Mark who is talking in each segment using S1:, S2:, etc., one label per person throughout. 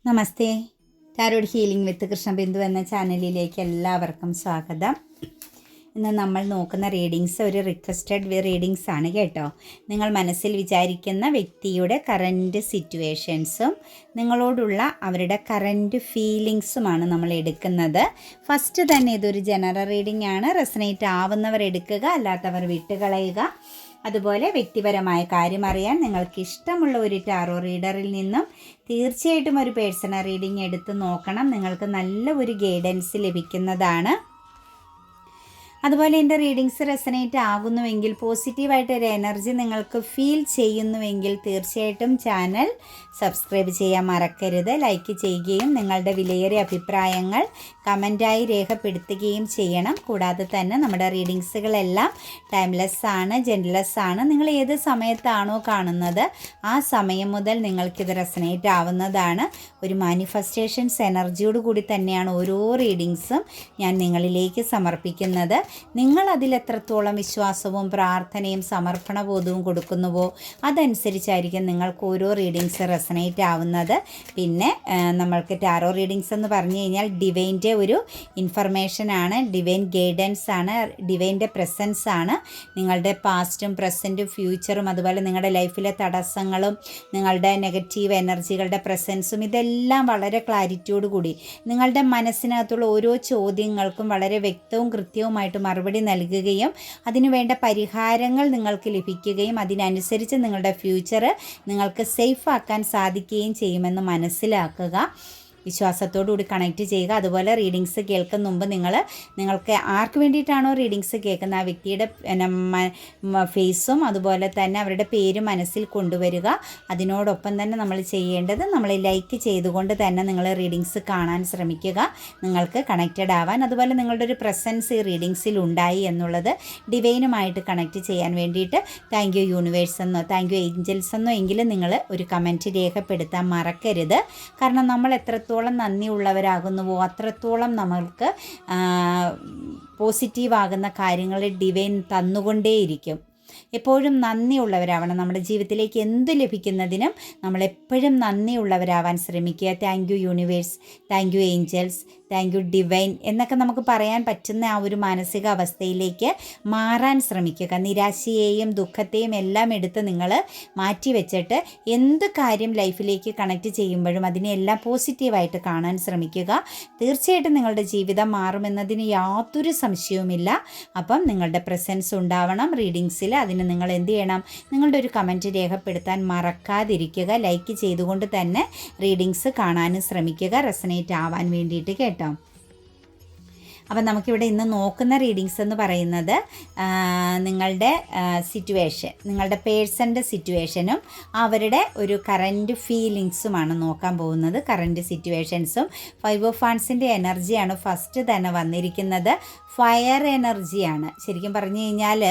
S1: നമസ്തേ. Tarot healing വിത്ത് കൃഷ്ണബിന്ദു എന്ന ചാനലിലേക്ക് എല്ലാവർക്കും സ്വാഗതം. ഇന്ന് നമ്മൾ നോക്കുന്ന റീഡിങ്സ് ഒരു റിക്വസ്റ്റഡ് റീഡിങ്സ് ആണ് കേട്ടോ. നിങ്ങൾ മനസ്സിൽ വിചാരിക്കുന്ന വ്യക്തിയുടെ കറൻറ്റ് സിറ്റുവേഷൻസും നിങ്ങളോടുള്ള അവരുടെ കറൻറ്റ് ഫീലിങ്സുമാണ് നമ്മൾ എടുക്കുന്നത്. ഫസ്റ്റ് തന്നെ ഇതൊരു ജനറൽ റീഡിംഗ് ആണ്. റെസനേറ്റ് ആവുന്നവർ എടുക്കുക, അല്ലാത്തവർ വിട്ടുകളയുക. അതുപോലെ വ്യക്തിപരമായ കാര്യം അറിയാൻ നിങ്ങൾക്ക് ഇഷ്ടമുള്ള ഒരു ടാറോ റീഡറിൽ നിന്നും തീർച്ചയായിട്ടും ഒരു പേഴ്സണൽ റീഡിംഗ് എടുത്ത് നോക്കണം. നിങ്ങൾക്ക് നല്ല ഒരു ഗൈഡൻസ് ലഭിക്കുന്നതാണ്. അതുപോലെ എൻ്റെ റീഡിങ്സ് റെസനേറ്റ് ആകുന്നുവെങ്കിൽ, പോസിറ്റീവായിട്ടൊരു എനർജി നിങ്ങൾക്ക് ഫീൽ ചെയ്യുന്നുവെങ്കിൽ തീർച്ചയായിട്ടും ചാനൽ സബ്സ്ക്രൈബ് ചെയ്യാൻ മറക്കരുത്. ലൈക്ക് ചെയ്യുകയും നിങ്ങളുടെ വിലയേറിയ അഭിപ്രായങ്ങൾ കമൻറ്റായി രേഖപ്പെടുത്തുകയും ചെയ്യണം. കൂടാതെ തന്നെ നമ്മുടെ റീഡിങ്സുകളെല്ലാം ടൈംലെസ് ആണ്, ജെൻറ്റ്ലെസ് ആണ്. നിങ്ങൾ ഏത് സമയത്താണോ കാണുന്നത് ആ സമയം മുതൽ നിങ്ങൾക്കിത് റെസനേറ്റ് ആവുന്നതാണ്. ഒരു മാനിഫെസ്റ്റേഷൻസ് എനർജിയോട് കൂടി തന്നെയാണ് ഓരോ റീഡിങ്സും ഞാൻ നിങ്ങളിലേക്ക് സമർപ്പിക്കുന്നത്. നിങ്ങൾ അതിലെത്രത്തോളം വിശ്വാസവും പ്രാർത്ഥനയും സമർപ്പണബോധവും കൊടുക്കുന്നുവോ അതനുസരിച്ചായിരിക്കും നിങ്ങൾക്ക് ഓരോ റീഡിങ്സ് റെസനേറ്റ് ആവുന്നത്. പിന്നെ നമ്മൾക്ക് ടാറോ റീഡിങ്സ് എന്ന് പറഞ്ഞു കഴിഞ്ഞാൽ ഡിവൈൻ്റെ ഒരു ഇൻഫർമേഷനാണ്, ഡിവൈൻ ഗൈഡൻസ് ആണ്, ഡിവൈൻ്റെ പ്രസൻസ് ആണ്. നിങ്ങളുടെ പാസ്റ്റും പ്രസൻറ്റും ഫ്യൂച്ചറും അതുപോലെ നിങ്ങളുടെ ലൈഫിലെ തടസ്സങ്ങളും നിങ്ങളുടെ നെഗറ്റീവ് എനർജികളുടെ പ്രസൻസും ഇതെല്ലാം വളരെ ക്ലാരിറ്റിയോട് കൂടി നിങ്ങളുടെ മനസ്സിനകത്തുള്ള ഓരോ ചോദ്യങ്ങൾക്കും വളരെ വ്യക്തവും കൃത്യവുമായിട്ട് മറുപടി നൽകുകയും അതിനുവേണ്ട പരിഹാരങ്ങൾ നിങ്ങൾക്ക് ലഭിക്കുകയും അതിനനുസരിച്ച് നിങ്ങളുടെ ഫ്യൂച്ചർ നിങ്ങൾക്ക് സേഫ് ആക്കാൻ സാധിക്കുകയും ചെയ്യുമെന്ന് മനസ്സിലാക്കുക. വിശ്വാസത്തോടുകൂടി കണക്റ്റ് ചെയ്യുക. അതുപോലെ റീഡിങ്സ് കേൾക്കുന്ന മുമ്പ് നിങ്ങൾക്ക് ആർക്ക് വേണ്ടിയിട്ടാണോ റീഡിങ്സ് കേൾക്കുന്ന ആ വ്യക്തിയുടെ ഫേസും അതുപോലെ തന്നെ അവരുടെ പേരും മനസ്സിൽ കൊണ്ടുവരിക. അതിനോടൊപ്പം തന്നെ നമ്മൾ ചെയ്യേണ്ടത് നമ്മൾ ലൈക്ക് ചെയ്തുകൊണ്ട് തന്നെ നിങ്ങൾ റീഡിങ്സ് കാണാൻ ശ്രമിക്കുക, നിങ്ങൾക്ക് കണക്റ്റഡ് ആവാൻ. അതുപോലെ നിങ്ങളുടെ ഒരു പ്രസൻസ് ഈ റീഡിങ്സിൽ ഉണ്ടായി എന്നുള്ളത് ഡിവൈനുമായിട്ട് കണക്റ്റ് ചെയ്യാൻ വേണ്ടിയിട്ട് താങ്ക് യു യൂണിവേഴ്സ് എന്നോ താങ്ക് യു ഏഞ്ചൽസ് എന്നോ എങ്കിലും നിങ്ങൾ ഒരു കമൻറ്റ് രേഖപ്പെടുത്താൻ മറക്കരുത്. കാരണം നമ്മൾ എത്രത്തോളം നന്ദിയുള്ളവരാകുന്നുവോ അത്രത്തോളം നമ്മൾക്ക് പോസിറ്റീവാകുന്ന കാര്യങ്ങൾ ഡിവൈൻ തന്നുകൊണ്ടേയിരിക്കും. എപ്പോഴും നന്ദിയുള്ളവരാവണം. നമ്മുടെ ജീവിതത്തിലേക്ക് എന്ത് ലഭിക്കുന്നതിനും നമ്മളെപ്പോഴും നന്ദിയുള്ളവരാവാൻ ശ്രമിക്കുക. Thank you universe, thank you Angeles, thank you divine എന്നൊക്കെ നമുക്ക് പറയാൻ പറ്റുന്ന ആ ഒരു മാനസിക അവസ്ഥയിലേക്ക് മാറാൻ ശ്രമിക്കുക. നിരാശയെയും ദുഃഖത്തെയും എല്ലാം എടുത്ത് നിങ്ങൾ മാറ്റിവെച്ചിട്ട് എന്ത് കാര്യം ലൈഫിലേക്ക് കണക്റ്റ് ചെയ്യുമ്പോഴും അതിനെല്ലാം പോസിറ്റീവായിട്ട് കാണാൻ ശ്രമിക്കുക. തീർച്ചയായിട്ടും നിങ്ങളുടെ ജീവിതം മാറുമെന്നതിന് യാതൊരു സംശയവുമില്ല. അപ്പം നിങ്ങളുടെ പ്രസൻസ് ഉണ്ടാവണം റീഡിങ്സിൽ. അതിന് നിങ്ങൾ എന്ത് ചെയ്യണം? നിങ്ങളുടെ ഒരു കമൻറ്റ് രേഖപ്പെടുത്താൻ മറക്കാതിരിക്കുക. ലൈക്ക് ചെയ്തുകൊണ്ട് തന്നെ റീഡിങ്സ് കാണാനും ശ്രമിക്കുക, റെസനേറ്റ് ആവാൻ വേണ്ടിയിട്ട് കേട്ടോ. അപ്പം നമുക്കിവിടെ ഇന്ന് നോക്കുന്ന റീഡിങ്സ് എന്ന് പറയുന്നത് നിങ്ങളുടെ സിറ്റുവേഷൻ, നിങ്ങളുടെ പേഴ്സൻ്റെ സിറ്റുവേഷനും അവരുടെ ഒരു കറൻറ്റ് ഫീലിങ്സുമാണ് നോക്കാൻ പോകുന്നത്. കറൻറ്റ് സിറ്റുവേഷൻസും 5 ഓഫ് വാൻഡ്സിൻ്റെ എനർജിയാണ് ഫസ്റ്റ് തന്നെ വന്നിരിക്കുന്നത്. ഫയർ എനർജിയാണ്. ശരിക്കും പറഞ്ഞു കഴിഞ്ഞാൽ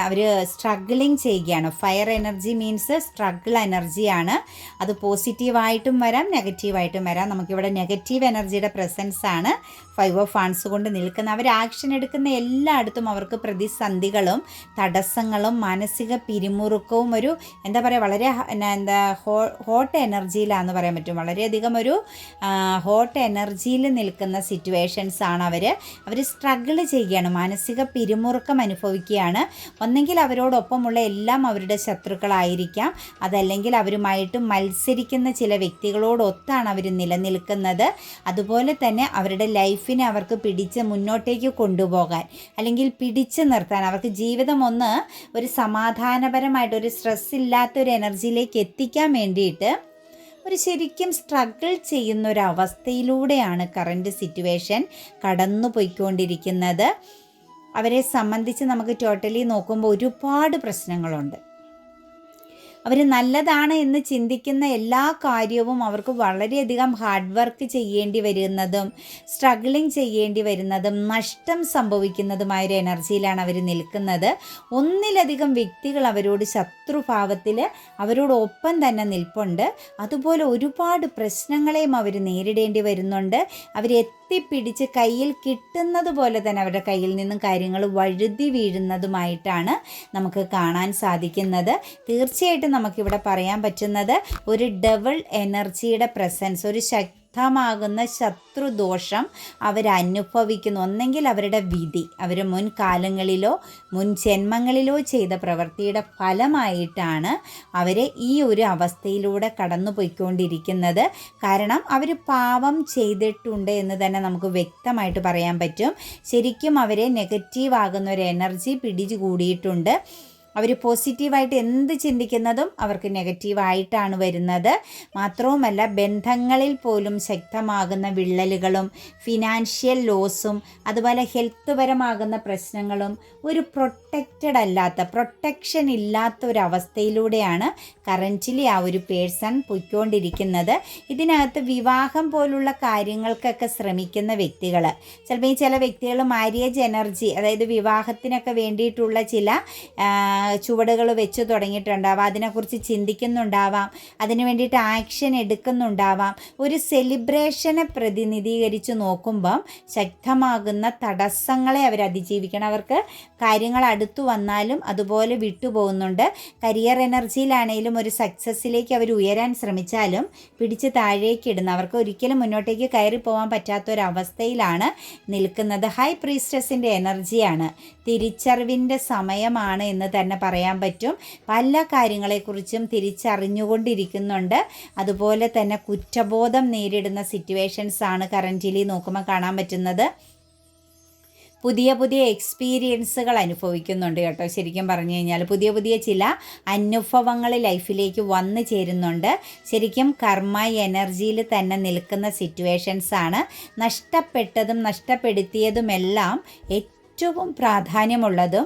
S1: അവർ സ്ട്രഗിളിങ് ചെയ്യുകയാണ്. ഫയർ എനർജി മീൻസ് സ്ട്രഗിൾ എനർജിയാണ്. അത് പോസിറ്റീവായിട്ടും വരാം, നെഗറ്റീവായിട്ടും വരാം. നമുക്കിവിടെ നെഗറ്റീവ് എനർജിയുടെ പ്രസൻസ് ആണ് 5 ഓഫ് വാൻഡ്സ് കൊണ്ട് നിൽക്കുന്ന. അവർ ആക്ഷൻ എടുക്കുന്ന എല്ലായിടത്തും അവർക്ക് പ്രതിസന്ധികളും തടസ്സങ്ങളും മാനസിക പിരിമുറുക്കവും ഒരു എന്താ പറയുക വളരെ ഹോട്ട് എനർജിയിലാണെന്ന് പറയാൻ പറ്റും. വളരെയധികം ഒരു ഹോട്ട് എനർജിയിൽ നിൽക്കുന്ന സിറ്റുവേഷൻസ് ആണ്. അവർ സ്ട്രഗിൾ ചെയ്യുകയാണ്, മാനസിക പിരിമുറുക്കം അനുഭവിക്കുകയാണ്. ഒന്നെങ്കിൽ അവരോടൊപ്പമുള്ള എല്ലാം അവരുടെ ശത്രുക്കളായിരിക്കാം, അതല്ലെങ്കിൽ അവരുമായിട്ട് മത്സരിക്കുന്ന ചില വ്യക്തികളോടൊത്താണ് അവർ നിലനിൽക്കുന്നത്. അതുപോലെ തന്നെ അവരുടെ ലൈഫിനെ അവർക്ക് പിടിച്ച് മുന്നോട്ടേക്ക് കൊണ്ടുപോകാൻ അല്ലെങ്കിൽ പിടിച്ച് നിർത്താൻ അവർക്ക് ജീവിതം ഒരു സമാധാനപരമായിട്ട് ഒരു സ്ട്രെസ് ഇല്ലാത്തൊരു എനർജിയിലേക്ക് എത്തിക്കാൻ വേണ്ടിയിട്ട് ഒരു ശരിക്കും സ്ട്രഗിൾ ചെയ്യുന്ന ഒരവസ്ഥയിലൂടെയാണ് കറൻറ്റ് സിറ്റുവേഷൻ കടന്നു പോയിക്കൊണ്ടിരിക്കുന്നത്. അവരെ സംബന്ധിച്ച് നമുക്ക് ടോട്ടലി നോക്കുമ്പോൾ ഒരുപാട് പ്രശ്നങ്ങളുണ്ട്. അവർ നല്ലതാണ് എന്ന് ചിന്തിക്കുന്ന എല്ലാ കാര്യവും അവർക്ക് വളരെയധികം ഹാർഡ് വർക്ക് ചെയ്യേണ്ടി വരുന്നതും സ്ട്രഗിളിങ് ചെയ്യേണ്ടി വരുന്നതും നഷ്ടം സംഭവിക്കുന്നതുമായൊരു എനർജിയിലാണ് അവർ നിൽക്കുന്നത്. ഒന്നിലധികം വ്യക്തികൾ അവരോട് ശത്രുഭാവത്തിൽ അവരോടൊപ്പം തന്നെ നിൽപ്പുണ്ട്. അതുപോലെ ഒരുപാട് പ്രശ്നങ്ങളെയും അവർ നേരിടേണ്ടി വരുന്നുണ്ട്. അവർ ഉയർത്തിപ്പിടിച്ച് കയ്യിൽ കിട്ടുന്നത് പോലെ തന്നെ അവരുടെ കയ്യിൽ നിന്നും കാര്യങ്ങൾ വഴുതി വീഴുന്നതുമായിട്ടാണ് നമുക്ക് കാണാൻ സാധിക്കുന്നത്. തീർച്ചയായിട്ടും നമുക്കിവിടെ പറയാൻ പറ്റുന്നത് ഒരു ഡബിൾ എനർജിയുടെ പ്രസൻസ്, ഒരു ശക്തമാകുന്ന ശത്രുദോഷം അവരനുഭവിക്കുന്നു. ഒന്നെങ്കിൽ അവരുടെ വിധി, അവർ മുൻകാലങ്ങളിലോ മുൻ ജന്മങ്ങളിലോ ചെയ്ത പ്രവൃത്തിയുടെ ഫലമായിട്ടാണ് അവരെ ഈ ഒരു അവസ്ഥയിലൂടെ കടന്നു പോയിക്കൊണ്ടിരിക്കുന്നത്. കാരണം അവർ പാപം ചെയ്തിട്ടുണ്ട് എന്ന് തന്നെ നമുക്ക് വ്യക്തമായിട്ട് പറയാൻ പറ്റും. ശരിക്കും അവരെ നെഗറ്റീവ് ആകുന്ന ഒരു എനർജി പിടികൂടിയിട്ടുണ്ട്. അവർ പോസിറ്റീവായിട്ട് എന്ത് ചിന്തിക്കുന്നതും അവർക്ക് നെഗറ്റീവായിട്ടാണ് വരുന്നത്. മാത്രവുമല്ല ബന്ധങ്ങളിൽ പോലും ശക്തമാകുന്ന വിള്ളലുകളും ഫിനാൻഷ്യൽ ലോസും അതുപോലെ ഹെൽത്ത് പരമാകുന്ന പ്രശ്നങ്ങളും ഒരു പ്രൊട്ടക്ഷൻ ഇല്ലാത്ത ഒരു അവസ്ഥയിലൂടെയാണ് കറൻറ്റ്ലി ആ ഒരു പേഴ്സൺ പൊയ്ക്കൊണ്ടിരിക്കുന്നത്. ഇതിനകത്ത് വിവാഹം പോലുള്ള കാര്യങ്ങൾക്കൊക്കെ ശ്രമിക്കുന്ന വ്യക്തികൾ, ചിലപ്പോൾ ഈ ചില വ്യക്തികൾ മാര്യേജ് എനർജി, അതായത് വിവാഹത്തിനൊക്കെ വേണ്ടിയിട്ടുള്ള ചില ചുവടുകൾ വെച്ച് തുടങ്ങിയിട്ടുണ്ടാവാം, അതിനെക്കുറിച്ച് ചിന്തിക്കുന്നുണ്ടാവാം, അതിന് വേണ്ടിയിട്ട് ആക്ഷൻ എടുക്കുന്നുണ്ടാവാം. ഒരു സെലിബ്രേഷനെ പ്രതിനിധീകരിച്ച് നോക്കുമ്പം ശക്തമാകുന്ന തടസ്സങ്ങളെ അവർ അതിജീവിക്കണം. അവർക്ക് കാര്യങ്ങൾ അടുത്തു വന്നാലും അതുപോലെ വിട്ടുപോകുന്നുണ്ട്. കരിയർ എനർജിയിലാണെങ്കിലും ഒരു സക്സസ്സിലേക്ക് അവർ ഉയരാൻ ശ്രമിച്ചാലും പിടിച്ച് താഴേക്കിടുന്ന, അവർക്ക് ഒരിക്കലും മുന്നോട്ടേക്ക് കയറി പോകാൻ പറ്റാത്തൊരവസ്ഥയിലാണ് നിൽക്കുന്നത്. ഹൈ പ്രീസ്റ്റസിൻ്റെ എനർജിയാണ്. തിരിച്ചറിവിൻ്റെ സമയമാണ് എന്ന് തന്നെ പറയാൻ പറ്റും. പല കാര്യങ്ങളെക്കുറിച്ചും തിരിച്ചറിഞ്ഞുകൊണ്ടിരിക്കുന്നുണ്ട്. അതുപോലെ തന്നെ കുറ്റബോധം നേരിടുന്ന സിറ്റുവേഷൻസ് ആണ് കറൻറ്റ്ലി നോക്കുമ്പോൾ കാണാൻ പറ്റുന്നത്. പുതിയ എക്സ്പീരിയൻസുകൾ അനുഭവിക്കുന്നുണ്ട് കേട്ടോ. ശരിക്കും പറഞ്ഞു കഴിഞ്ഞാൽ പുതിയ ചില അനുഭവങ്ങൾ ലൈഫിലേക്ക് വന്നു ചേരുന്നുണ്ട്. ശരിക്കും കർമ്മ എനർജിയിൽ തന്നെ നിൽക്കുന്ന സിറ്റുവേഷൻസാണ്. നഷ്ടപ്പെട്ടതും നഷ്ടപ്പെടുത്തിയതുമെല്ലാം ഏറ്റവും പ്രാധാന്യമുള്ളതും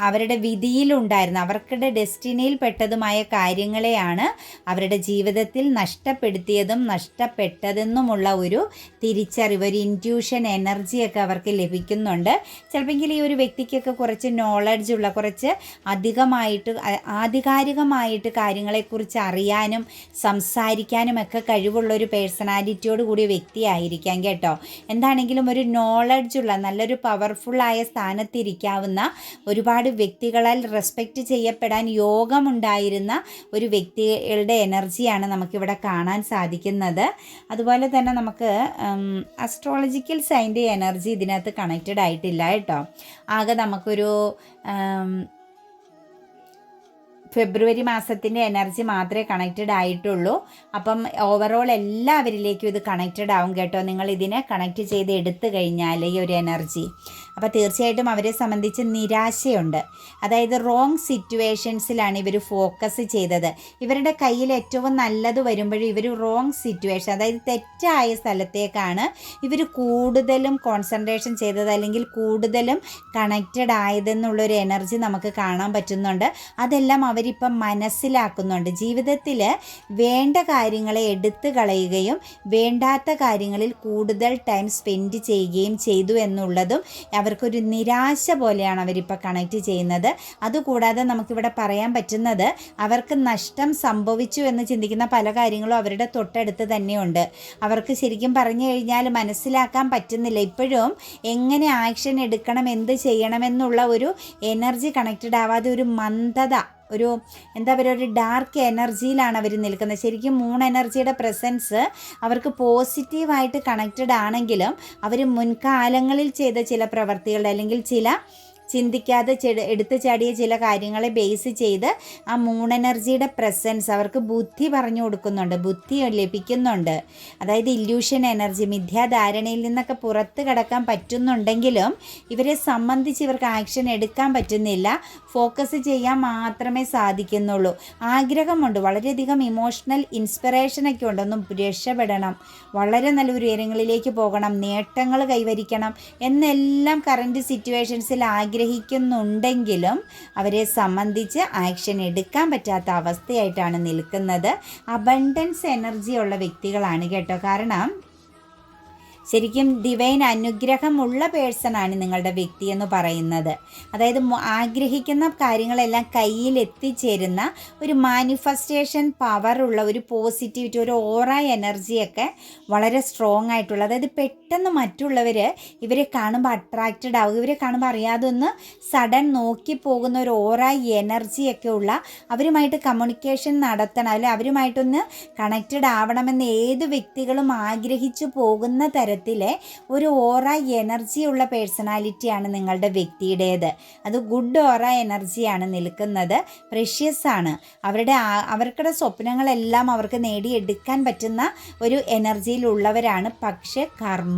S1: അവരുടെ വിധിയിലുണ്ടായിരുന്ന, അവർക്കുടെ ഡെസ്റ്റിനിയിൽ പെട്ടതുമായ കാര്യങ്ങളെയാണ് അവരുടെ ജീവിതത്തിൽ നഷ്ടപ്പെടുത്തിയതും നഷ്ടപ്പെട്ടതെന്നുമുള്ള ഒരു തിരിച്ചറിവ്, ഒരു ഇൻറ്റ്യൂഷൻ എനർജിയൊക്കെ അവർക്ക് ലഭിക്കുന്നുണ്ട്. ചിലപ്പോൾ ഈ ഒരു വ്യക്തിക്കൊക്കെ കുറച്ച് നോളജ് ഉള്ള, കുറച്ച് ആധികാരികമായിട്ട് കാര്യങ്ങളെക്കുറിച്ച് അറിയാനും സംസാരിക്കാനും ഒക്കെ കഴിവുള്ളൊരു പേഴ്സണാലിറ്റിയോട് കൂടിയ വ്യക്തിയായിരിക്കാം കേട്ടോ. എന്താണെങ്കിലും ഒരു നോളജുള്ള, നല്ലൊരു പവർഫുള്ളായ സ്ഥാനത്തിരിക്കാവുന്ന, ഒരുപാട് വ്യക്തികളാൽ റെസ്പെക്റ്റ് ചെയ്യപ്പെടാൻ യോഗമുണ്ടായിരുന്ന ഒരു വ്യക്തികളുടെ എനർജിയാണ് നമുക്കിവിടെ കാണാൻ സാധിക്കുന്നത്. അതുപോലെ തന്നെ നമുക്ക് അസ്ട്രോളജിക്കൽ സൈൻ്റെ എനർജി ഇതിനകത്ത് കണക്റ്റഡ് ആയിട്ടില്ല കേട്ടോ. ആകെ നമുക്കൊരു ഫെബ്രുവരി മാസത്തിൻ്റെ എനർജി മാത്രമേ കണക്റ്റഡ് ആയിട്ടുള്ളൂ. അപ്പം ഓവറോൾ എല്ലാവരിലേക്കും ഇത് കണക്റ്റഡ് ആവും കേട്ടോ. നിങ്ങൾ ഇതിനെ കണക്റ്റ് ചെയ്ത് എടുത്തു കഴിഞ്ഞാൽ ഈ ഒരു എനർജി, അപ്പോൾ തീർച്ചയായിട്ടും അവരെ സംബന്ധിച്ച് നിരാശയുണ്ട്. അതായത് റോങ് സിറ്റുവേഷൻസിലാണ് ഇവർ ഫോക്കസ് ചെയ്തത്. ഇവരുടെ കയ്യിൽ ഏറ്റവും നല്ലത് വരുമ്പോഴും ഇവർ റോങ് സിറ്റുവേഷൻ, അതായത് തെറ്റായ സ്ഥലത്തേക്കാണ് ഇവർ കൂടുതലും കോൺസെൻട്രേഷൻ ചെയ്തത്, അല്ലെങ്കിൽ കൂടുതലും കണക്റ്റഡ് ആയതെന്നുള്ളൊരു എനർജി നമുക്ക് കാണാൻ പറ്റുന്നുണ്ട്. അതെല്ലാം അവരിപ്പം മനസ്സിലാക്കുന്നുണ്ട്. ജീവിതത്തിൽ വേണ്ട കാര്യങ്ങളെ എടുത്തു കളയുകയും വേണ്ടാത്ത കാര്യങ്ങളിൽ കൂടുതൽ ടൈം സ്പെൻഡ് ചെയ്യുകയും ചെയ്തു എന്നുള്ളതും അവർക്കൊരു നിരാശ പോലെയാണ് അവരിപ്പോൾ കണക്റ്റ് ചെയ്യുന്നത്. അതുകൂടാതെ നമുക്കിവിടെ പറയാൻ പറ്റുന്നത് അവർക്ക് നഷ്ടം സംഭവിച്ചു എന്ന് ചിന്തിക്കുന്ന പല കാര്യങ്ങളും അവരുടെ തൊട്ടടുത്ത് തന്നെയുണ്ട്. അവർക്ക് ശരിക്കും പറഞ്ഞു കഴിഞ്ഞാൽ മനസ്സിലാക്കാൻ പറ്റുന്നില്ല ഇപ്പോഴും എങ്ങനെ ആക്ഷൻ എടുക്കണം, എന്ത് ചെയ്യണമെന്നുള്ള ഒരു എനർജി കണക്റ്റഡ് ആവാതെ ഒരു മന്ദത, ഒരു എന്താ പറയുക, ഒരു ഡാർക്ക് എനർജിയിലാണ് അവർ നിൽക്കുന്നത്. ശരിക്കും മൂൺ എനർജിയുടെ പ്രസൻസ് അവർക്ക് പോസിറ്റീവായിട്ട് കണക്റ്റഡ് ആണെങ്കിലും അവർ മുൻകാലങ്ങളിൽ ചെയ്ത ചില പ്രവർത്തികളുടെ, അല്ലെങ്കിൽ ചില ചിന്തിക്കാതെ എടുത്തു ചാടിയ ചില കാര്യങ്ങളെ ബേസ് ചെയ്ത് ആ മൂൺ എനർജിയുടെ പ്രസൻസ് അവർക്ക് ബുദ്ധി പറഞ്ഞു കൊടുക്കുന്നുണ്ട്, ബുദ്ധി ലഭിക്കുന്നുണ്ട്. അതായത് ഇല്യൂഷൻ എനർജി, മിഥ്യാധാരണയിൽ നിന്നൊക്കെ പുറത്ത് കടക്കാൻ പറ്റുന്നുണ്ടെങ്കിലും ഇവരെ സംബന്ധിച്ച് ഇവർക്ക് ആക്ഷൻ എടുക്കാൻ പറ്റുന്നില്ല. ഫോക്കസ് ചെയ്യാൻ മാത്രമേ സാധിക്കുന്നുള്ളൂ. ആഗ്രഹമുണ്ട്, വളരെയധികം ഇമോഷണൽ ഇൻസ്പിറേഷനൊക്കെ ഉണ്ട്, ഒന്നും രക്ഷപ്പെടണം, വളരെ നല്ല ഉയരങ്ങളിലേക്ക് പോകണം, നേട്ടങ്ങൾ കൈവരിക്കണം എന്നെല്ലാം കറൻറ്റ് സിറ്റുവേഷൻസിൽ ആഗ്രഹിക്കുന്നുണ്ടെങ്കിലും അവരെ സംബന്ധിച്ച് ആക്ഷൻ എടുക്കാൻ പറ്റാത്ത അവസ്ഥയായിട്ടാണ് നിൽക്കുന്നത്. അബണ്ടൻസ് എനർജി ഉള്ള വ്യക്തികളാണ് കേട്ടോ. കാരണം ശരിക്കും ഡിവൈൻ അനുഗ്രഹമുള്ള പേഴ്സണാണ് നിങ്ങളുടെ വ്യക്തി എന്ന് പറയുന്നത്. അതായത് ആഗ്രഹിക്കുന്ന കാര്യങ്ങളെല്ലാം കയ്യിൽ എത്തിച്ചേരുന്ന ഒരു മാനിഫെസ്റ്റേഷൻ പവറുള്ള ഒരു പോസിറ്റിവിറ്റി, ഒരു ഓറ എനർജിയൊക്കെ വളരെ സ്ട്രോങ് ആയിട്ടുള്ള, അതായത് പെട്ടെന്ന് മറ്റുള്ളവർ ഇവരെ കാണുമ്പോൾ അട്രാക്റ്റഡ് ആവുക, ഇവരെ കാണുമ്പോൾ അറിയാതെ ഒന്ന് സഡൻ നോക്കി പോകുന്ന ഒരു ഓറ എനർജിയൊക്കെ ഉള്ള, അവരുമായിട്ട് കമ്മ്യൂണിക്കേഷൻ നടത്തണം അല്ലെങ്കിൽ അവരുമായിട്ടൊന്ന് കണക്റ്റഡ് ആവണമെന്ന് ഏത് വ്യക്തികളും ആഗ്രഹിച്ചു പോകുന്ന തരത്തിലെ ഒരു ഓറ എനർജിയുള്ള പേഴ്സണാലിറ്റിയാണ് നിങ്ങളുടെ വ്യക്തിയുടേത്. അത് ഗുഡ് ഓറ എനർജിയാണ് നിൽക്കുന്നത്. പ്രഷ്യസ് ആണ്. അവർക്കുടെ സ്വപ്നങ്ങളെല്ലാം അവർക്ക് നേടിയെടുക്കാൻ പറ്റുന്ന ഒരു എനർജിയിലുള്ളവരാണ്. പക്ഷെ കർമ്മ,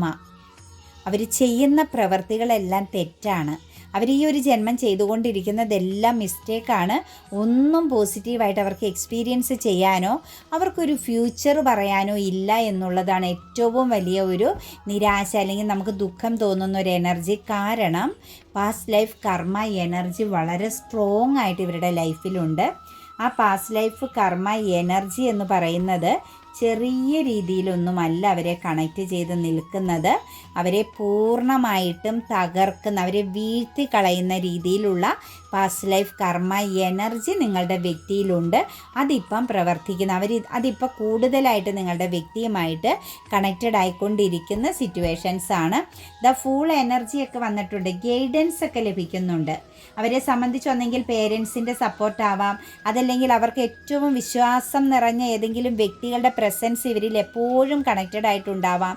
S1: അവർ ചെയ്യുന്ന പ്രവൃത്തികളെല്ലാം തെറ്റാണ്. അവർ ഈ ഒരു ജന്മം ചെയ്തുകൊണ്ടിരിക്കുന്നതെല്ലാം മിസ്റ്റേക്കാണ്. ഒന്നും പോസിറ്റീവായിട്ട് അവർക്ക് എക്സ്പീരിയൻസ് ചെയ്യാനോ അവർക്കൊരു ഫ്യൂച്ചർ പറയാനോ ഇല്ല എന്നുള്ളതാണ് ഏറ്റവും വലിയ ഒരു നിരാശ, അല്ലെങ്കിൽ നമുക്ക് ദുഃഖം തോന്നുന്ന ഒരു എനർജി. കാരണം പാസ്റ്റ് ലൈഫ് കർമ്മ എനർജി വളരെ സ്ട്രോങ് ആയിട്ട് ഇവരുടെ ലൈഫിലുണ്ട്. ആ പാസ്റ്റ് ലൈഫ് കർമ്മ എനർജി എന്ന് പറയുന്നത് ചെറിയ രീതിയിലൊന്നുമല്ല അവരെ കണക്റ്റ് ചെയ്ത് നിൽക്കുന്നത്. അവരെ പൂർണ്ണമായിട്ടും തകർക്കുന്ന, അവരെ വീഴ്ത്തി കളയുന്ന രീതിയിലുള്ള പാസ്റ്റ് ലൈഫ് കർമ്മ എനർജി നിങ്ങളുടെ വ്യക്തിയിലുണ്ട്. അതിപ്പം പ്രവർത്തിക്കുന്ന, അതിപ്പോൾ കൂടുതലായിട്ട് നിങ്ങളുടെ വ്യക്തിയുമായിട്ട് കണക്റ്റഡ് ആയിക്കൊണ്ടിരിക്കുന്ന സിറ്റുവേഷൻസ് ആണ്. ഫുൾ എനർജിയൊക്കെ വന്നിട്ടുണ്ട്. ഗൈഡൻസ് ഒക്കെ ലഭിക്കുന്നുണ്ട്. അവരെ സംബന്ധിച്ച് ഒന്നെങ്കിൽ പേരൻസിൻ്റെ സപ്പോർട്ട് ആവാം, അതല്ലെങ്കിൽ അവർക്ക് ഏറ്റവും വിശ്വാസം നിറഞ്ഞ ഏതെങ്കിലും വ്യക്തികളുടെ പ്രസൻസ് ഇവരിൽ എപ്പോഴും കണക്റ്റഡ് ആയിട്ടുണ്ടാവാം.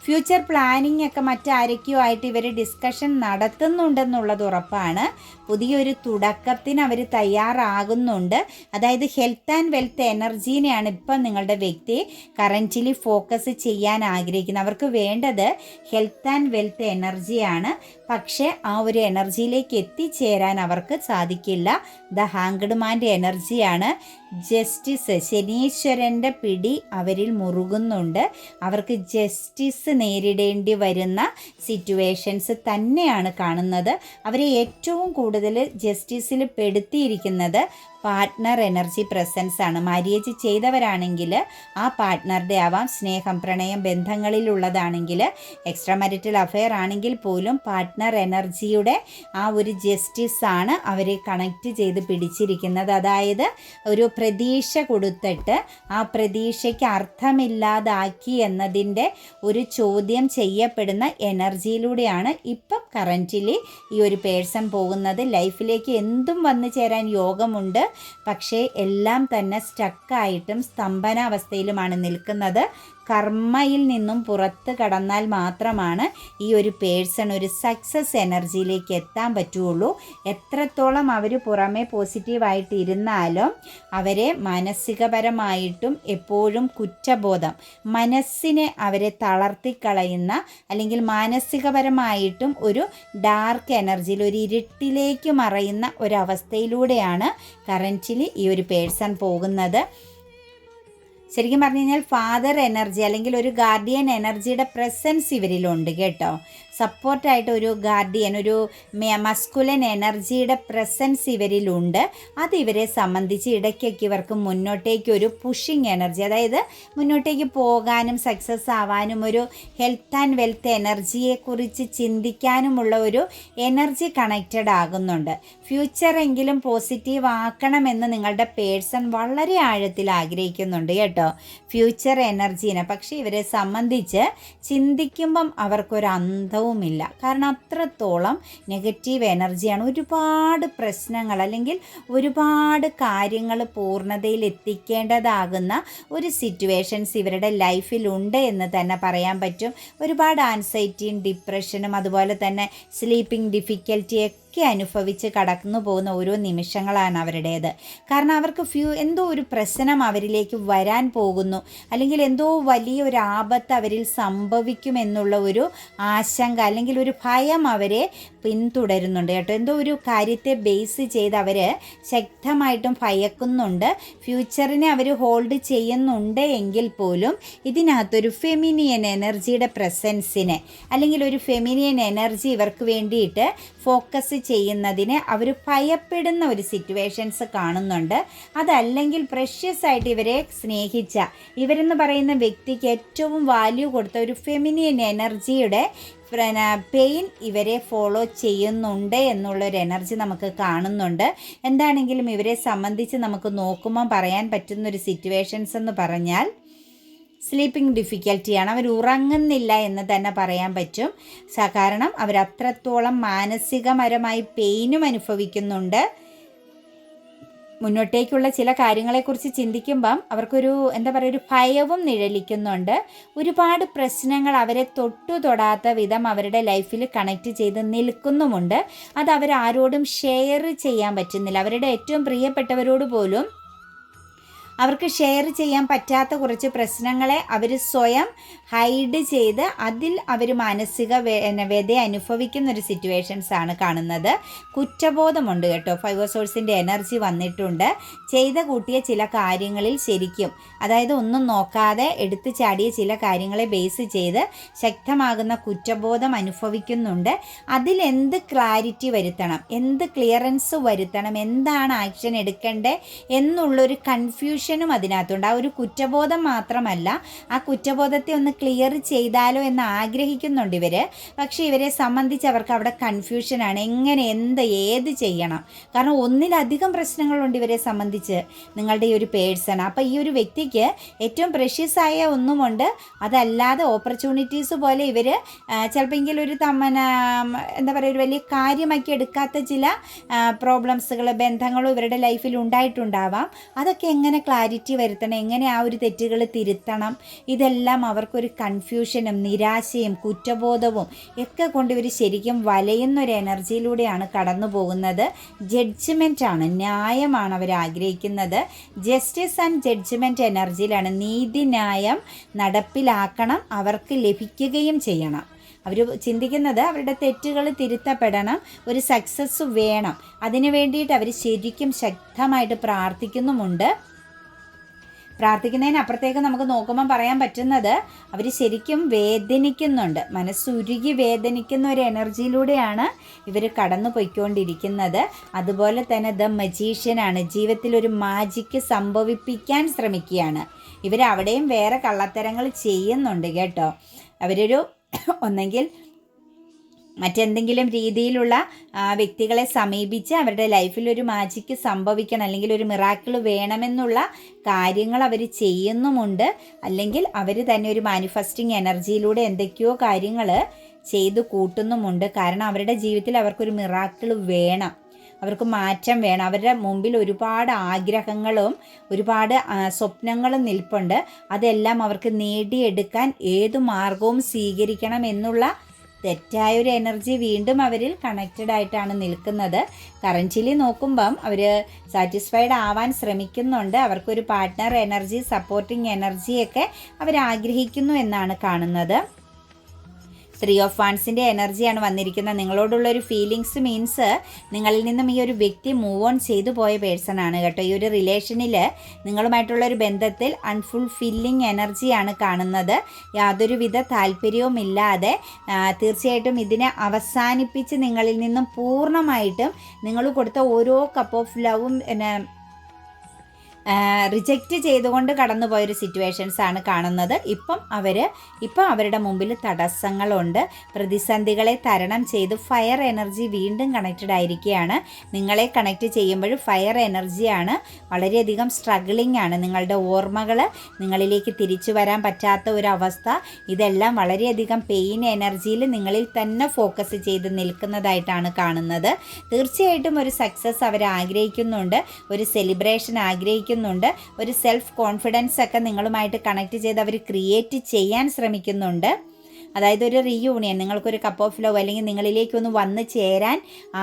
S1: ഫ്യൂച്ചർ പ്ലാനിങ് ഒക്കെ മറ്റാരൊക്കെയോ ആയിട്ട് ഇവർ ഡിസ്കഷൻ നടത്തുന്നുണ്ടെന്നുള്ളത് ഉറപ്പാണ്. പുതിയൊരു തുടക്കത്തിന് അവർ തയ്യാറാകുന്നുണ്ട്. അതായത് ഹെൽത്ത് ആൻഡ് വെൽത്ത് എനർജീനെയാണ് ഇപ്പം നിങ്ങളുടെ വ്യക്തി കറൻറ്റ്ലി ഫോക്കസ് ചെയ്യാൻ ആഗ്രഹിക്കുന്നത്. അവർക്ക് വേണ്ടത് ഹെൽത്ത് ആൻഡ് വെൽത്ത് എനർജിയാണ്. പക്ഷേ ആ ഒരു എനർജിയിലേക്ക് എത്തിച്ചേരാൻ അവർക്ക് സാധിക്കില്ല. ഹാങ്ക്ഡ് മാൻ്റെ എനർജിയാണ്. ജസ്റ്റിസ്, ശനീശ്വരൻ്റെ പിടി അവരിൽ മുറുകുന്നുണ്ട്. അവർക്ക് ജസ്റ്റിസ് നേരിടേണ്ടി വരുന്ന സിറ്റുവേഷൻസ് തന്നെയാണ് കാണുന്നത്. അവരെ ഏറ്റവും കൂടുതൽ ജസ്റ്റിസിൽ പെടുത്തിയിരിക്കുന്നത് പാർട്ട്ണർ എനർജി പ്രസൻസ് ആണ്. മാര്യേജ് ചെയ്തവരാണെങ്കിൽ ആ പാർട്ട്ണറുടെ ആവാം, സ്നേഹം പ്രണയം ബന്ധങ്ങളിലുള്ളതാണെങ്കിൽ, എക്സ്ട്രാ മാരിറ്റൽ അഫെയർ ആണെങ്കിൽ പോലും പാർട്ട്ണർ എനർജിയുടെ ആ ഒരു ജസ്റ്റിസ് ആണ് അവരെ കണക്റ്റ് ചെയ്ത് പിടിച്ചിരിക്കുന്നത്. അതായത് ഒരു പ്രതീക്ഷ കൊടുത്തിട്ട് ആ പ്രതീക്ഷയ്ക്ക് അർത്ഥമില്ലാതാക്കി എന്നതിൻ്റെ ഒരു ചോദ്യം ചെയ്യപ്പെടുന്ന എനർജിയിലൂടെയാണ് ഇപ്പം കറൻറ്റ്ലി ഈ ഒരു പേഴ്സൺ പോകുന്നത്. ലൈഫിലേക്ക് എന്തും വന്നു ചേരാൻ യോഗമുണ്ട്. പക്ഷേ എല്ലാം തന്നെ സ്റ്റക്കായിട്ടും സ്തംഭനാവസ്ഥയിലുമാണ് നിൽക്കുന്നത്. കർമ്മയിൽ നിന്നും പുറത്ത് കടന്നാൽ മാത്രമാണ് ഈ ഒരു പേഴ്സൺ ഒരു സക്സസ് എനർജിയിലേക്ക് എത്താൻ പറ്റുള്ളൂ. എത്രത്തോളം അവർ പുറമേ പോസിറ്റീവായിട്ട് ഇരുന്നാലും അവരെ മാനസികപരമായിട്ടും എപ്പോഴും കുറ്റബോധം, മനസ്സിനെ അവരെ തളർത്തിക്കളയുന്ന, അല്ലെങ്കിൽ മാനസികപരമായിട്ടും ഒരു ഡാർക്ക് എനർജിയിൽ, ഒരു ഇരുട്ടിലേക്ക് മറയുന്ന ഒരവസ്ഥയിലൂടെയാണ് കറൻറ്റ്ലി ഈ ഒരു പേഴ്സൺ പോകുന്നത്. ശരിക്കും പറഞ്ഞു കഴിഞ്ഞാൽ ഫാദർ എനർജി അല്ലെങ്കിൽ ഒരു ഗാർഡിയൻ എനർജിയുടെ പ്രസൻസ് ഇവരിലുണ്ട് കേട്ടോ. സപ്പോർട്ടായിട്ട് ഒരു ഗാർഡിയൻ, ഒരു മസ്കുലൻ എനർജിയുടെ പ്രസൻസ് ഇവരിലുണ്ട്. അത് ഇവരെ സംബന്ധിച്ച് ഇടയ്ക്കൊക്കെ ഇവർക്ക് മുന്നോട്ടേക്ക് ഒരു പുഷിങ് എനർജി, അതായത് മുന്നോട്ടേക്ക് പോകാനും സക്സസ് ആവാനും ഒരു ഹെൽത്ത് ആൻഡ് വെൽത്ത് എനർജിയെക്കുറിച്ച് ചിന്തിക്കാനുമുള്ള ഒരു എനർജി കണക്റ്റഡ് ആകുന്നുണ്ട്. ഫ്യൂച്ചറെങ്കിലും പോസിറ്റീവ് ആക്കണമെന്ന് നിങ്ങളുടെ പേഴ്സൺ വളരെ ആഴത്തിൽ ആഗ്രഹിക്കുന്നുണ്ട് കേട്ടോ, ഫ്യൂച്ചർ എനർജീനെ. പക്ഷേ ഇവരെ സംബന്ധിച്ച് ചിന്തിക്കുമ്പം അവർക്കൊരു അന്തവും ഇല്ല. കാരണം അത്രത്തോളം നെഗറ്റീവ് എനർജിയാണ്. ഒരുപാട് പ്രശ്നങ്ങൾ അല്ലെങ്കിൽ ഒരുപാട് കാര്യങ്ങൾ പൂർണ്ണതയിൽ എത്തിക്കേണ്ടതാകുന്ന ഒരു സിറ്റുവേഷൻസ് ഇവരുടെ ലൈഫിലുണ്ട് എന്ന് തന്നെ പറയാൻ പറ്റും. ഒരുപാട് ആൻസൈറ്റിയും ഡിപ്രഷനും അതുപോലെ തന്നെ സ്ലീപ്പിംഗ് ഡിഫിക്കൽറ്റിയൊക്കെ അനുഭവിച്ച് കടന്നു പോകുന്ന ഓരോ നിമിഷങ്ങളാണ് അവരുടേത്. കാരണം അവർക്ക് എന്തോ ഒരു പ്രശ്നം അവരിലേക്ക് വരാൻ പോകുന്നു, അല്ലെങ്കിൽ എന്തോ വലിയ ഒരു ആപത്ത് അവരിൽ സംഭവിക്കുമെന്നുള്ള ഒരു ആശങ്ക അല്ലെങ്കിൽ ഒരു ഭയം അവരെ പിന്തുടരുന്നുണ്ട് കേട്ടോ. എന്തോ ഒരു കാര്യത്തെ ബേസ് ചെയ്ത് അവർ ശക്തമായിട്ടും ഭയക്കുന്നുണ്ട്. ഫ്യൂച്ചറിനെ അവർ ഹോൾഡ് ചെയ്യുന്നുണ്ട് എങ്കിൽ പോലും ഇതിനകത്തൊരു ഫെമിനിയൻ എനർജിയുടെ പ്രസൻസിനെ അല്ലെങ്കിൽ ഒരു ഫെമിനിയൻ എനർജി ഇവർക്ക് വേണ്ടിയിട്ട് ഫോക്കസ് ചെയ്യുന്നതിന് അവർ ഭയപ്പെടുന്ന ഒരു സിറ്റുവേഷൻസ് കാണുന്നുണ്ട്. അതല്ലെങ്കിൽ പ്രഷ്യസ് ആയിട്ട് ഇവരെ സ്നേഹിച്ച ഇവരെന്ന് പറയുന്ന വ്യക്തിക്ക് ഏറ്റവും വാല്യൂ കൊടുത്ത ഒരു ഫെമിനിയൻ എനർജിയുടെ പെയിൻ ഇവരെ ഫോളോ ചെയ്യുന്നുണ്ട് എന്നുള്ളൊരു എനർജി നമുക്ക് കാണുന്നുണ്ട്. എന്താണെങ്കിലും ഇവരെ സംബന്ധിച്ച് നമുക്ക് നോക്കുമ്പോൾ പറയാൻ പറ്റുന്നൊരു സിറ്റുവേഷൻസ് എന്ന് പറഞ്ഞാൽ സ്ലീപ്പിംഗ് ഡിഫിക്കൽറ്റിയാണ്. അവർ ഉറങ്ങുന്നില്ല എന്ന് തന്നെ പറയാൻ പറ്റും. കാരണം അവരത്രത്തോളം മാനസികപരമായി പെയിനും അനുഭവിക്കുന്നുണ്ട്. മുന്നോട്ടേക്കുള്ള ചില കാര്യങ്ങളെക്കുറിച്ച് ചിന്തിക്കുമ്പം അവർക്കൊരു ഒരു ഭയവും നിഴലിക്കുന്നുണ്ട്. ഒരുപാട് പ്രശ്നങ്ങൾ അവരെ തൊടാത്ത വിധം അവരുടെ ലൈഫിൽ കണക്റ്റ് ചെയ്ത് നിൽക്കുന്നുമുണ്ട്. അത് അവരാരോടും ഷെയർ ചെയ്യാൻ പറ്റുന്നില്ല. അവരുടെ ഏറ്റവും പ്രിയപ്പെട്ടവരോട് പോലും അവർക്ക് ഷെയർ ചെയ്യാൻ പറ്റാത്ത കുറച്ച് പ്രശ്നങ്ങളെ അവർ സ്വയം ഹൈഡ് ചെയ്ത് അതിൽ അവർ മാനസിക വ്യത അനുഭവിക്കുന്ന ഒരു സിറ്റുവേഷൻസാണ് കാണുന്നത്. കുറ്റബോധമുണ്ട് കേട്ടോ. 5 ഓഫ് സോഴ്സിൻ്റെ എനർജി വന്നിട്ടുണ്ട്. ചെയ്ത കൂട്ടിയ ചില കാര്യങ്ങളിൽ ശരിക്കും ഒന്നും നോക്കാതെ എടുത്തു ചാടിയ ചില കാര്യങ്ങളെ ബേസ് ചെയ്ത് ശക്തമാകുന്ന കുറ്റബോധം അനുഭവിക്കുന്നുണ്ട്. അതിലെന്ത് ക്ലാരിറ്റി വരുത്തണം, എന്ത് ക്ലിയറൻസ് വരുത്തണം, എന്താണ് ആക്ഷൻ എടുക്കേണ്ടത് എന്നുള്ളൊരു കൺഫ്യൂഷനും അതിനകത്തുണ്ട്. ആ ഒരു കുറ്റബോധം മാത്രമല്ല, ആ കുറ്റബോധത്തെ ഒന്ന് ക്ലിയർ ചെയ്താലോ എന്ന് ആഗ്രഹിക്കുന്നുണ്ട് ഇവർ. പക്ഷേ ഇവരെ സംബന്ധിച്ച് അവർക്ക് അവിടെ കൺഫ്യൂഷനാണ്. എങ്ങനെ, ഏത് ചെയ്യണം. കാരണം ഒന്നിലധികം പ്രശ്നങ്ങളുണ്ട് ഇവരെ സംബന്ധിച്ച് നിങ്ങളുടെ ഈ ഒരു പേഴ്സൺ. അപ്പോൾ ഈ ഒരു വ്യക്തിക്ക് ഏറ്റവും പ്രഷ്യസ് ആയ ഒന്നുമുണ്ട്. അതല്ലാതെ ഓപ്പർച്യൂണിറ്റീസ് പോലെ ഇവർ ചിലപ്പോൾ ഒരു ഒരു വലിയ കാര്യമാക്കി എടുക്കാത്ത ചില പ്രോബ്ലംസുകൾ, ബന്ധങ്ങളും ഇവരുടെ ലൈഫിൽ ഉണ്ടായിട്ടുണ്ടാവാം. അതൊക്കെ എങ്ങനെ ക്ലാരിറ്റി വരുത്തണം, എങ്ങനെ ആ ഒരു തെറ്റുകൾ തിരുത്തണം, ഇതെല്ലാം അവർക്കൊരു കൺഫ്യൂഷനും നിരാശയും കുറ്റബോധവും ഒക്കെ കൊണ്ട് ഇവർ ശരിക്കും വലയുന്നൊരു എനർജിയിലൂടെയാണ് കടന്നു പോകുന്നത്. ജഡ്ജ്മെൻറ്റാണ്, ന്യായമാണ് അവർ ആഗ്രഹിക്കുന്നത്. ജസ്റ്റിസ് ആൻഡ് ജഡ്ജ്മെൻറ്റ് എനർജിയിലാണ്. നീതിന്യായം നടപ്പിലാക്കണം, അവർക്ക് ലഭിക്കുകയും ചെയ്യണം. അവർ ചിന്തിക്കുന്നത് അവരുടെ തെറ്റുകൾ തിരുത്തപ്പെടണം, ഒരു സക്സസ് വേണം. അതിനു വേണ്ടിയിട്ട് അവർ ശരിക്കും ശക്തമായിട്ട് പ്രാർത്ഥിക്കുന്നുമുണ്ട്. പ്രാർത്ഥിക്കുന്നതിനപ്പുറത്തേക്ക് നമുക്ക് നോക്കുമ്പോൾ പറയാൻ പറ്റുന്നത് അവർ ശരിക്കും വേദനിക്കുന്നുണ്ട്. മനസ്സുരുകി വേദനിക്കുന്ന ഒരു എനർജിയിലൂടെയാണ് ഇവർ കടന്നു പോയിക്കൊണ്ടിരിക്കുന്നത്. അതുപോലെ തന്നെ ദ മജീഷ്യനാണ്. ജീവിതത്തിൽ ഒരു മാജിക്ക് സംഭവിപ്പിക്കാൻ ശ്രമിക്കുകയാണ് ഇവർ. അവിടെയും വേറെ കള്ളത്തരങ്ങൾ ചെയ്യുന്നുണ്ട് കേട്ടോ. അവരൊരു ഒന്നെങ്കിൽ മറ്റെന്തെങ്കിലും രീതിയിലുള്ള വ്യക്തികളെ സമീപിച്ച് അവരുടെ ലൈഫിൽ ഒരു മാജിക്ക് സംഭവിക്കണം, അല്ലെങ്കിൽ ഒരു മിറാക്കിൾ വേണമെന്നുള്ള കാര്യങ്ങൾ അവർ ചെയ്യുന്നുമുണ്ട്. അല്ലെങ്കിൽ അവർ തന്നെ ഒരു മാനിഫെസ്റ്റിംഗ് എനർജിയിലൂടെ എന്തൊക്കെയോ കാര്യങ്ങൾ ചെയ്തു കൂട്ടുന്നുമുണ്ട്. കാരണം അവരുടെ ജീവിതത്തിൽ അവർക്കൊരു മിറാക്കിൾ വേണം, അവർക്ക് മാറ്റം വേണം. അവരുടെ മുമ്പിൽ ഒരുപാട് ആഗ്രഹങ്ങളും ഒരുപാട് സ്വപ്നങ്ങളും നിൽപ്പുണ്ട്. അതെല്ലാം അവർക്ക് നേടിയെടുക്കാൻ ഏതു മാർഗവും സ്വീകരിക്കണം എന്നുള്ള തെറ്റായൊരു എനർജി വീണ്ടും അവരിൽ കണക്റ്റഡ് ആയിട്ടാണ് നിൽക്കുന്നത്. കറൻറ്റ്ലി നോക്കുമ്പം അവർ സാറ്റിസ്ഫൈഡ് ആവാൻ ശ്രമിക്കുന്നുണ്ട്. അവർക്കൊരു പാർട്ട്ണർ എനർജി, സപ്പോർട്ടിങ് എനർജിയൊക്കെ അവർ ആഗ്രഹിക്കുന്നു എന്നാണ് കാണുന്നത്. 3 ഓഫ് വാൻസിൻ്റെ എനർജിയാണ് വന്നിരിക്കുന്നത്. നിങ്ങളോടുള്ളൊരു ഫീലിങ്സ് മീൻസ് നിങ്ങളിൽ നിന്നും ഈ ഒരു വ്യക്തി മൂവ് ഓൺ ചെയ്തു പോയ പേഴ്സൺ ആണ് കേട്ടോ. ഈ ഒരു റിലേഷനിൽ നിങ്ങളുമായിട്ടുള്ളൊരു ബന്ധത്തിൽ അൺഫുൾഫില്ലിങ് എനർജിയാണ് കാണുന്നത്. യാതൊരുവിധ താല്പര്യവുമില്ലാതെ തീർച്ചയായിട്ടും ഇതിനെ അവസാനിപ്പിച്ച് നിങ്ങളിൽ നിന്നും പൂർണ്ണമായിട്ടും നിങ്ങൾ കൊടുത്ത ഓരോ കപ്പ് ഓഫ് ലവും റിജക്റ്റ് ചെയ്തുകൊണ്ട് കടന്നുപോയൊരു സിറ്റുവേഷൻസാണ് കാണുന്നത്. ഇപ്പം അവരുടെ മുമ്പിൽ തടസ്സങ്ങളുണ്ട്. പ്രതിസന്ധികളെ തരണം ചെയ്ത് ഫയർ എനർജി വീണ്ടും കണക്റ്റഡ് ആയിരിക്കുകയാണ്. നിങ്ങളെ കണക്റ്റ് ചെയ്യുമ്പോഴും ഫയർ എനർജിയാണ്. വളരെയധികം സ്ട്രഗിളിംഗ് ആണ്. നിങ്ങളുടെ ഓർമ്മകൾ നിങ്ങളിലേക്ക് തിരിച്ചു വരാൻ പറ്റാത്ത ഒരു അവസ്ഥ, ഇതെല്ലാം വളരെയധികം പെയിൻ എനർജിയിൽ നിങ്ങളിൽ തന്നെ ഫോക്കസ് ചെയ്ത് നിൽക്കുന്നതായിട്ടാണ് കാണുന്നത്. തീർച്ചയായിട്ടും ഒരു സക്സസ് അവർ ആഗ്രഹിക്കുന്നുണ്ട്, ഒരു സെലിബ്രേഷൻ ആഗ്രഹിക്കുന്നുണ്ട്, ഒരു സെൽഫ് കോൺഫിഡൻസ് ഒക്കെ നിങ്ങളുമായിട്ട് കണക്ട് ചെയ്ത് അവർ ക്രിയേറ്റ് ചെയ്യാൻ ശ്രമിക്കുന്നുണ്ട്. അതായത് ഒരു റീയൂണിയൻ, നിങ്ങൾക്കൊരു കപ്പ് ഓഫ് ലവ് അല്ലെങ്കിൽ നിങ്ങളിലേക്കൊന്ന് വന്ന് ചേരാൻ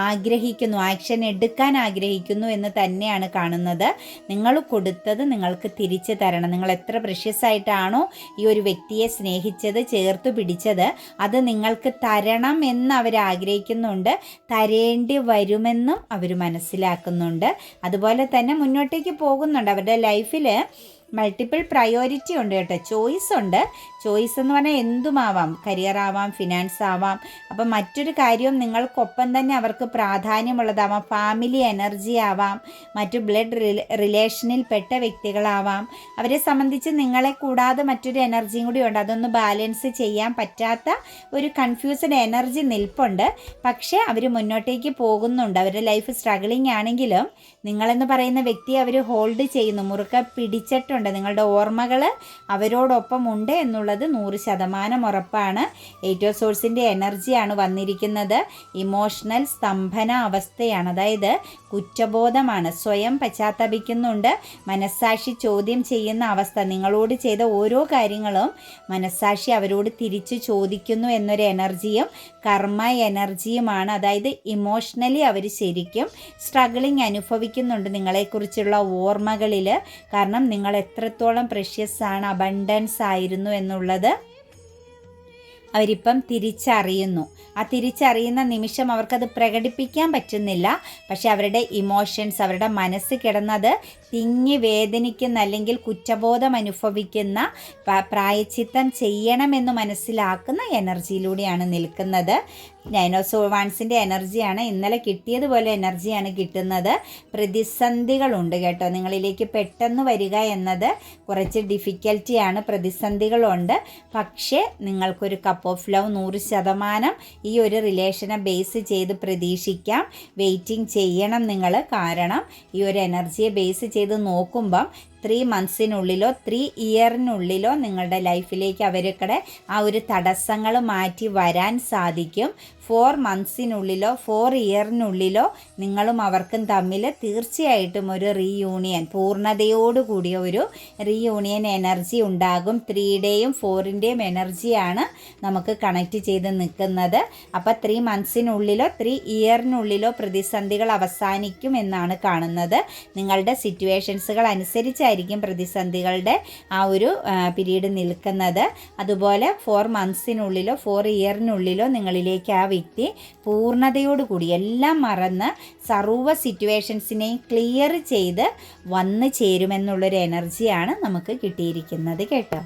S1: ആഗ്രഹിക്കുന്നു, ആക്ഷൻ എടുക്കാൻ ആഗ്രഹിക്കുന്നു എന്ന് തന്നെയാണ് കാണുന്നത്. നിങ്ങൾ കൊടുത്തത് നിങ്ങൾക്ക് തിരിച്ചു തരണം. നിങ്ങൾ എത്ര പ്രഷ്യസ് ആയിട്ടാണോ ഈ ഒരു വ്യക്തിയെ സ്നേഹിച്ചത്, ചേർത്ത് പിടിച്ചത്, അത് നിങ്ങൾക്ക് തരണം എന്ന് അവർ ആഗ്രഹിക്കുന്നുണ്ട്. തരേണ്ടി വരുമെന്നും അവർ മനസ്സിലാക്കുന്നുണ്ട്. അതുപോലെ തന്നെ മുന്നോട്ടേക്ക് പോകുന്നുണ്ട്. അവരുടെ ലൈഫിൽ മൾട്ടിപ്പിൾ പ്രയോറിറ്റി ഉണ്ട് കേട്ടോ, ചോയ്സ് ഉണ്ട്. ചോയ്സ് എന്ന് പറഞ്ഞാൽ എന്തുമാവാം, കരിയർ ആവാം, ഫിനാൻസ് ആവാം. അപ്പം മറ്റൊരു കാര്യവും നിങ്ങൾക്കൊപ്പം തന്നെ അവർക്ക് പ്രാധാന്യമുള്ളതാവാം. ഫാമിലി എനർജി ആവാം, മറ്റു ബ്ലഡ് റിലേഷനിൽ പെട്ട വ്യക്തികളാവാം. അവരെ സംബന്ധിച്ച് നിങ്ങളെ കൂടാതെ മറ്റൊരു എനർജിയും കൂടി ഉണ്ട്. അതൊന്ന് ബാലൻസ് ചെയ്യാൻ പറ്റാത്ത ഒരു കൺഫ്യൂസ്ഡ് എനർജി നിൽപ്പുണ്ട്. പക്ഷേ അവർ മുന്നോട്ടേക്ക് പോകുന്നുണ്ട്. അവരുടെ ലൈഫ് സ്ട്രഗിളിങ് ആണെങ്കിലും നിങ്ങളെന്ന് പറയുന്ന വ്യക്തിയെ അവർ ഹോൾഡ് ചെയ്യുന്നു, മുറുക്കെ പിടിച്ചിട്ടുണ്ട്. നിങ്ങളുടെ ഓർമ്മകൾ അവരോടൊപ്പം ഉണ്ട് എന്നുള്ളത് 100% ഉറപ്പാണ്. 8 ഓഫ് സോഴ്സിൻ്റെ എനർജിയാണ് വന്നിരിക്കുന്നത്. ഇമോഷണൽ സ്തംഭന അവസ്ഥയാണ്, അതായത് കുറ്റബോധമാണ്. സ്വയം പശ്ചാത്തപിക്കുന്നുണ്ട്. മനസ്സാക്ഷി ചോദ്യം ചെയ്യുന്ന അവസ്ഥ. നിങ്ങളോട് ചെയ്ത ഓരോ കാര്യങ്ങളും മനസ്സാക്ഷി അവരോട് തിരിച്ചു ചോദിക്കുന്നു എന്നൊരു എനർജിയും കർമ്മ എനർജിയുമാണ്. അതായത് ഇമോഷണലി അവർ ശരിക്കും സ്ട്രഗിളിങ് അനുഭവിക്കുന്നുണ്ട് നിങ്ങളെക്കുറിച്ചുള്ള ഓർമ്മകളിൽ. കാരണം നിങ്ങൾ എത്രത്തോളം പ്രഷ്യസ് ആണ്, അബണ്ടൻസ് ആയിരുന്നു എന്നുള്ളത് അവരിപ്പം തിരിച്ചറിയുന്നു. ആ തിരിച്ചറിയുന്ന നിമിഷം അവർക്കത് പ്രകടിപ്പിക്കാൻ പറ്റുന്നില്ല. പക്ഷെ അവരുടെ ഇമോഷൻസ്, അവരുടെ മനസ്സ് കിടന്നത് തിങ്ങി വേദനിക്കുന്ന അല്ലെങ്കിൽ കുറ്റബോധം അനുഭവിക്കുന്ന, പ്രായച്ചിത്തം ചെയ്യണമെന്ന് മനസ്സിലാക്കുന്ന എനർജിയിലൂടെയാണ് നിൽക്കുന്നത്. 9 ഓഫ് സോഴ്സിൻ്റെ എനർജിയാണ് ഇന്നലെ കിട്ടിയതുപോലെ എനർജിയാണ് കിട്ടുന്നത്. പ്രതിസന്ധികളുണ്ട് കേട്ടോ, നിങ്ങളിലേക്ക് പെട്ടെന്ന് വരിക എന്നത് കുറച്ച് ഡിഫിക്കൽറ്റിയാണ്, പ്രതിസന്ധികളുണ്ട്. പക്ഷേ നിങ്ങൾക്കൊരു കപ്പ് ഓഫ് ലവ് 100% ഈ ഒരു റിലേഷനെ ബേസ് ചെയ്ത് പ്രതീക്ഷിക്കാം. വെയിറ്റിംഗ് ചെയ്യണം നിങ്ങൾ. കാരണം ഈ ഒരു എനർജിയെ ബേസ് ചെയ്ത് നോക്കുമ്പം 3 മന്ത്സിനുള്ളിലോ 3 ഇയറിനുള്ളിലോ നിങ്ങളുടെ ലൈഫിലേക്ക് അവരുടെ ആ ഒരു തടസ്സങ്ങൾ മാറ്റി വരാൻ സാധിക്കും. 4 മന്ത്സിനുള്ളിലോ 4 ഇയറിനുള്ളിലോ നിങ്ങളും അവർക്കും തമ്മിൽ തീർച്ചയായിട്ടും ഒരു റീയൂണിയൻ, പൂർണ്ണതയോടുകൂടിയ ഒരു റീയൂണിയൻ എനർജി ഉണ്ടാകും. 3യുടെയും 4ൻ്റെയും എനർജിയാണ് നമുക്ക് കണക്റ്റ് ചെയ്ത് നിൽക്കുന്നത്. അപ്പോൾ 3 മന്ത്സിനുള്ളിലോ 3 ഇയറിനുള്ളിലോ പ്രതിസന്ധികൾ അവസാനിക്കും എന്നാണ് കാണുന്നത്. നിങ്ങളുടെ സിറ്റുവേഷൻസുകൾ അനുസരിച്ചായിരിക്കും പ്രതിസന്ധികളുടെ ആ ഒരു പീരീഡ് നിൽക്കുന്നത്. അതുപോലെ 4 മന്ത്സിനുള്ളിലോ 4 ഇയറിനുള്ളിലോ നിങ്ങളിലേക്ക് ആ വ്യക്തി പൂർണ്ണതയോടുകൂടി എല്ലാം മറന്ന് സർവ്വ സിറ്റുവേഷൻസിനെയും ക്ലിയർ ചെയ്ത് വന്നു ചേരുമെന്നുള്ളൊരു എനർജിയാണ് നമുക്ക് കിട്ടിയിരിക്കുന്നത് കേട്ടോ.